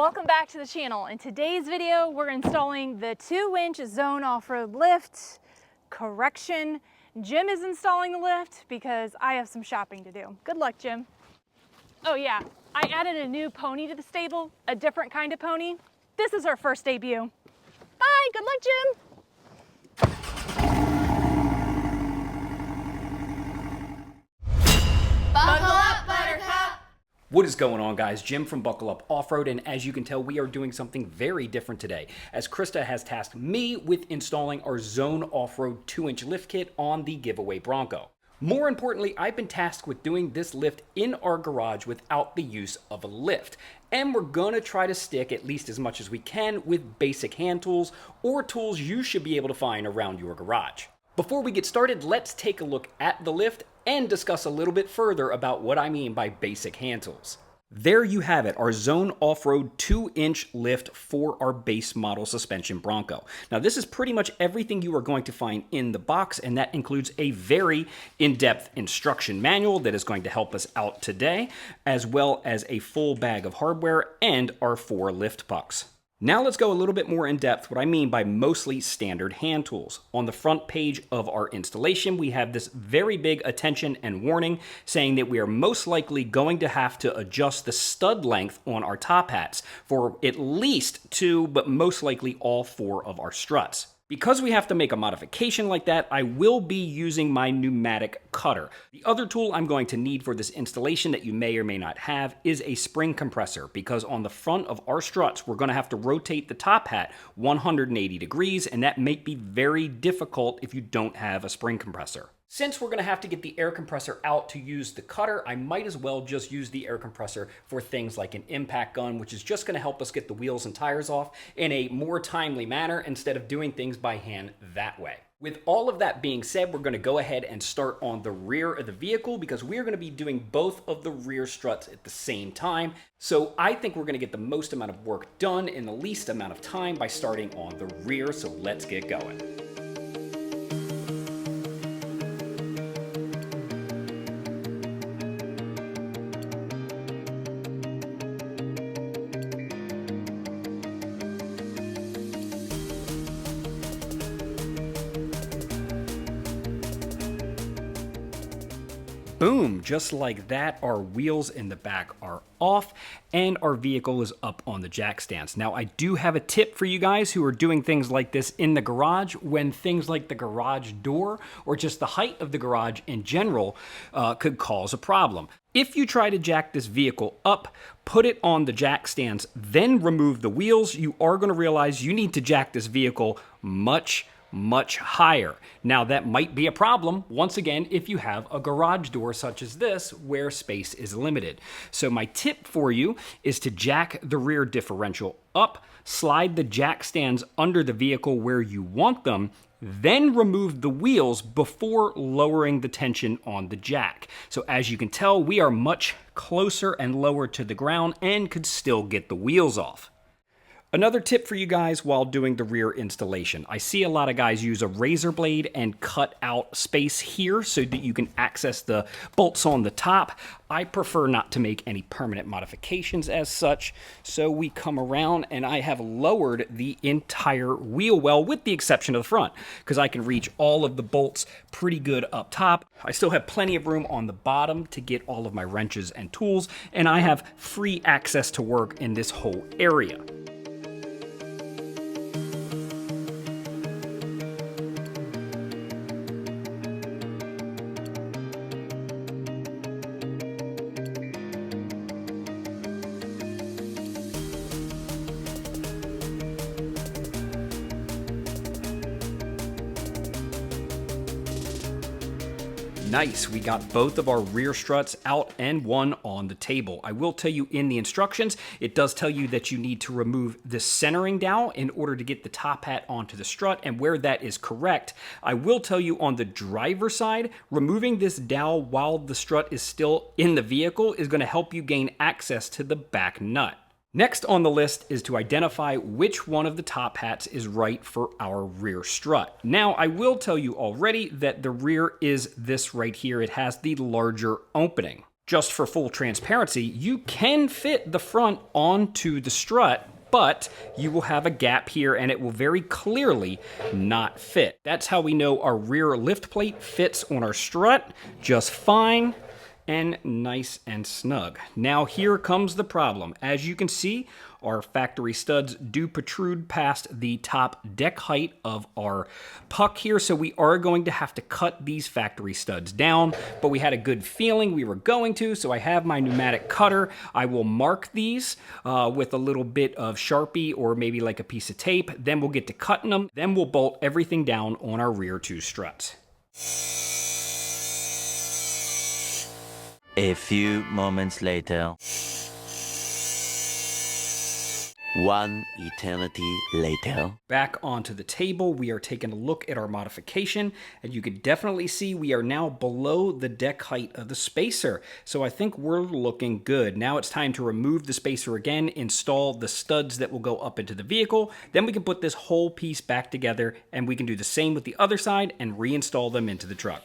Welcome back to the channel. In today's video, we're installing the 2-inch zone off-road lift. Correction, Jim is installing the lift because I have some shopping to do. Good luck, Jim. Oh yeah, I added a new pony to the stable, a different kind of pony. This is our first debut. Bye, good luck, Jim. Buckle up, Buttercup! What is going on, guys? Jim from Buckle Up Offroad, and as you can tell, we are doing something very different today, as Krista has tasked me with installing our Zone Off-Road 2-inch lift kit on the giveaway Bronco. More importantly, I've been tasked with doing this lift in our garage without the use of a lift. And we're gonna try to stick at least as much as we can with basic hand tools or tools you should be able to find around your garage. Before we get started, let's take a look at the lift and discuss a little bit further about what I mean by basic hand tools. There you have it, our Zone Off-Road 2-inch lift for our base model suspension Bronco. Now this is pretty much everything you are going to find in the box, and that includes a very in-depth instruction manual that is going to help us out today, as well as a full bag of hardware and our 4 lift pucks. Now let's go a little bit more in depth what I mean by mostly standard hand tools. On the front page of our installation, we have this very big attention and warning saying that we are most likely going to have to adjust the stud length on our top hats for at least 2, but most likely all 4 of our struts. Because we have to make a modification like that, I will be using my pneumatic cutter. The other tool I'm going to need for this installation that you may or may not have is a spring compressor, because on the front of our struts, we're going to have to rotate the top hat 180 degrees, and that may be very difficult if you don't have a spring compressor. Since we're going to have to get the air compressor out to use the cutter, I might as well just use the air compressor for things like an impact gun, which is just going to help us get the wheels and tires off in a more timely manner instead of doing things by hand that way. With all of that being said, we're going to go ahead and start on the rear of the vehicle because we're going to be doing both of the rear struts at the same time. So I think we're going to get the most amount of work done in the least amount of time by starting on the rear. So let's get going. Boom, just like that, our wheels in the back are off and our vehicle is up on the jack stands. Now, I do have a tip for you guys who are doing things like this in the garage when things like the garage door or just the height of the garage in general could cause a problem. If you try to jack this vehicle up, put it on the jack stands, then remove the wheels, you are going to realize you need to jack this vehicle much higher. Now that might be a problem, once again, if you have a garage door such as this where space is limited. So my tip for you is to jack the rear differential up, slide the jack stands under the vehicle where you want them, then remove the wheels before lowering the tension on the jack. So as you can tell, we are much closer and lower to the ground and could still get the wheels off. Another tip for you guys while doing the rear installation. I see a lot of guys use a razor blade and cut out space here so that you can access the bolts on the top. I prefer not to make any permanent modifications as such, so we come around and I have lowered the entire wheel well with the exception of the front because I can reach all of the bolts pretty good up top. I still have plenty of room on the bottom to get all of my wrenches and tools, and I have free access to work in this whole area. Nice, we got both of our rear struts out and one on the table. I will tell you in the instructions, it does tell you that you need to remove the centering dowel in order to get the top hat onto the strut, and where that is correct, I will tell you on the driver's side, removing this dowel while the strut is still in the vehicle is going to help you gain access to the back nut. Next on the list is to identify which one of the top hats is right for our rear strut. Now, I will tell you already that the rear is this right here. It has the larger opening. Just for full transparency, you can fit the front onto the strut, but you will have a gap here and it will very clearly not fit. That's how we know our rear lift plate fits on our strut just fine and nice and snug. Now here comes the problem. As you can see, our factory studs do protrude past the top deck height of our puck here, so we are going to have to cut these factory studs down, but we had a good feeling we were going to, so I have my pneumatic cutter. I will mark these with a little bit of Sharpie or maybe like a piece of tape, then we'll get to cutting them, then we'll bolt everything down on our rear two struts. A few moments later. One eternity later. Back onto the table, we are taking a look at our modification, and you can definitely see we are now below the deck height of the spacer. So I think we're looking good. Now it's time to remove the spacer again, install the studs that will go up into the vehicle. Then we can put this whole piece back together, and we can do the same with the other side and reinstall them into the truck.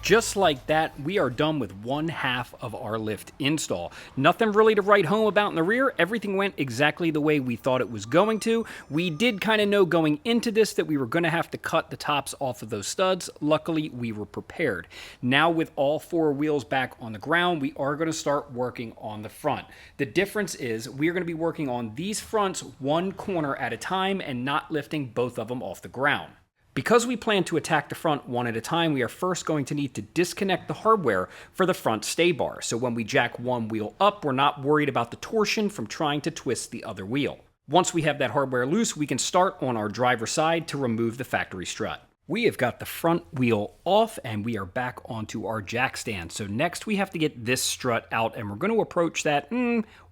Just like that, we are done with one half of our lift install. Nothing really to write home about in the rear. Everything went exactly the way we thought it was going to. We did kind of know going into this that we were going to have to cut the tops off of those studs. Luckily, we were prepared. Now with all four wheels back on the ground, we are going to start working on the front. The difference is we are going to be working on these fronts one corner at a time and not lifting both of them off the ground. Because we plan to attack the front one at a time, we are first going to need to disconnect the hardware for the front stay bar. So when we jack one wheel up, we're not worried about the torsion from trying to twist the other wheel. Once we have that hardware loose, we can start on our driver's side to remove the factory strut. We have got the front wheel off and we are back onto our jack stand. So next we have to get this strut out, and we're going to approach that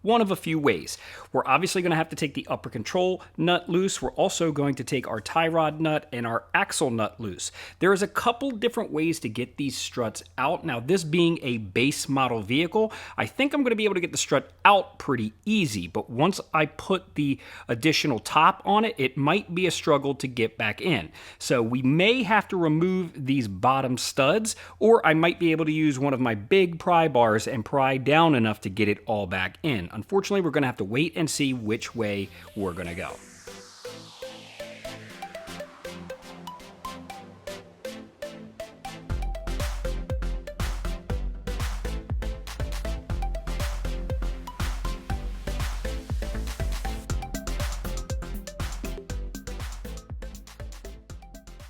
one of a few ways. We're obviously going to have to take the upper control nut loose. We're also going to take our tie rod nut and our axle nut loose. There is a couple different ways to get these struts out. Now, this being a base model vehicle, I think I'm going to be able to get the strut out pretty easy, but once I put the additional top on it, it might be a struggle to get back in. So we may have to remove these bottom studs, or I might be able to use one of my big pry bars and pry down enough to get it all back in. Unfortunately, we're going to have to wait and see which way we're going to go.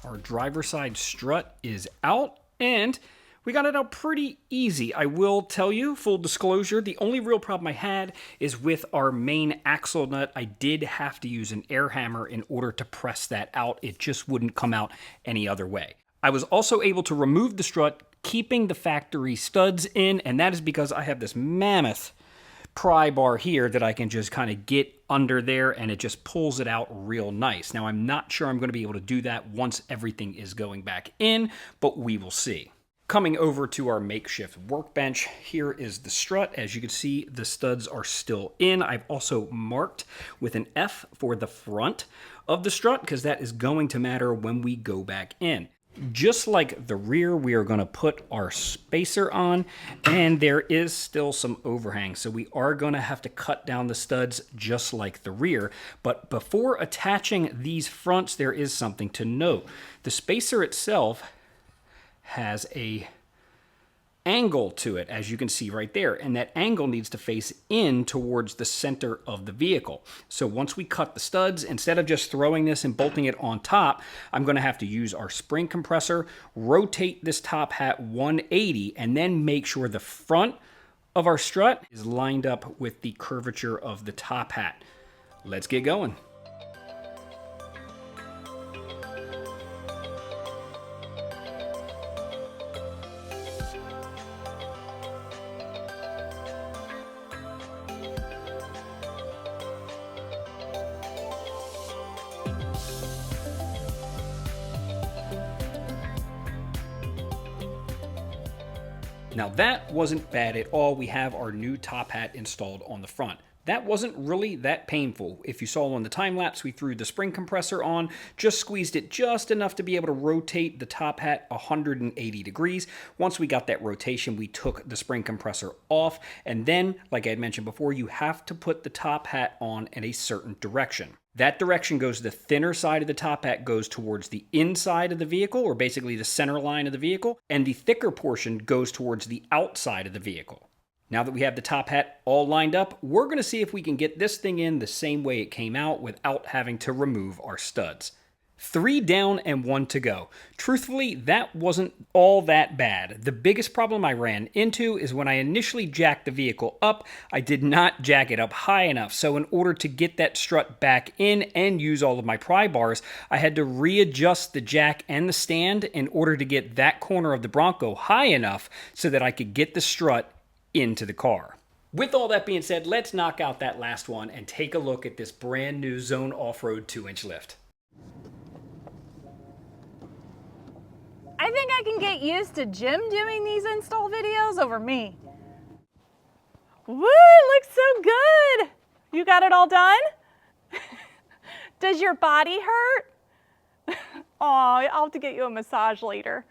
Our driver's side strut is out, and we got it out pretty easy. I will tell you, full disclosure, the only real problem I had is with our main axle nut. I did have to use an air hammer in order to press that out. It just wouldn't come out any other way. I was also able to remove the strut, keeping the factory studs in, and that is because I have this mammoth pry bar here that I can just kind of get under there, and it just pulls it out real nice. Now, I'm not sure I'm going to be able to do that once everything is going back in, but we will see. Coming over to our makeshift workbench, here is the strut. As you can see, the studs are still in. I've also marked with an F for the front of the strut because that is going to matter when we go back in. Just like the rear, we are going to put our spacer on, and there is still some overhang, so we are going to have to cut down the studs just like the rear. But before attaching these fronts, there is something to note. The spacer itself has a angle to it, as you can see right there, and that angle needs to face in towards the center of the vehicle. So once we cut the studs, instead of just throwing this and bolting it on top, I'm going to have to use our spring compressor, rotate this top hat 180, and then make sure the front of our strut is lined up with the curvature of the top hat. Let's get going. Now that wasn't bad at all. We have our new top hat installed on the front. That wasn't really that painful. If you saw on the time lapse, we threw the spring compressor on, just squeezed it just enough to be able to rotate the top hat 180 degrees. Once we got that rotation, we took the spring compressor off, and then, like I had mentioned before, you have to put the top hat on in a certain direction. That direction goes, the thinner side of the top hat goes towards the inside of the vehicle, or basically the center line of the vehicle, and the thicker portion goes towards the outside of the vehicle. Now that we have the top hat all lined up, we're going to see if we can get this thing in the same way it came out without having to remove our studs. 3 down and 1 to go. Truthfully, that wasn't all that bad. The biggest problem I ran into is when I initially jacked the vehicle up, I did not jack it up high enough. So in order to get that strut back in and use all of my pry bars, I had to readjust the jack and the stand in order to get that corner of the Bronco high enough so that I could get the strut into the car. With all that being said, let's knock out that last one and take a look at this brand new Zone Off-Road 2-inch lift. I think I can get used to Jim doing these install videos over me. Woo, it looks so good. You got it all done? Does your body hurt? Oh, I'll have to get you a massage later.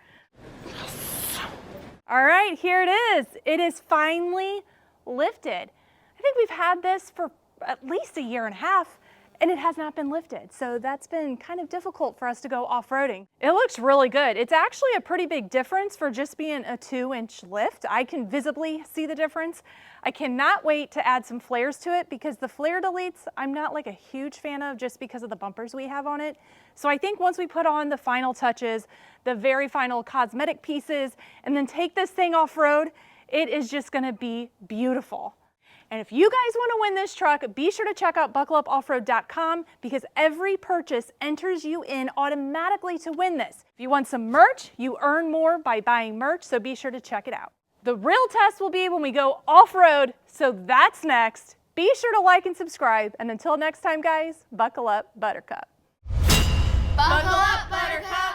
All right, here it is. It is finally lifted. I think we've had this for at least a year and a half, and it has not been lifted. So that's been kind of difficult for us to go off-roading. It looks really good. It's actually a pretty big difference for just being a 2-inch lift. I can visibly see the difference. I cannot wait to add some flares to it because the flare deletes, I'm not like a huge fan of just because of the bumpers we have on it. So I think once we put on the final touches, the very final cosmetic pieces, and then take this thing off-road, it is just gonna be beautiful. And if you guys want to win this truck, be sure to check out buckleupoffroad.com because every purchase enters you in automatically to win this. If you want some merch, you earn more by buying merch, so be sure to check it out. The real test will be when we go off-road, so that's next. Be sure to like and subscribe, and until next time, guys, buckle up, Buttercup. Buckle up, Buttercup.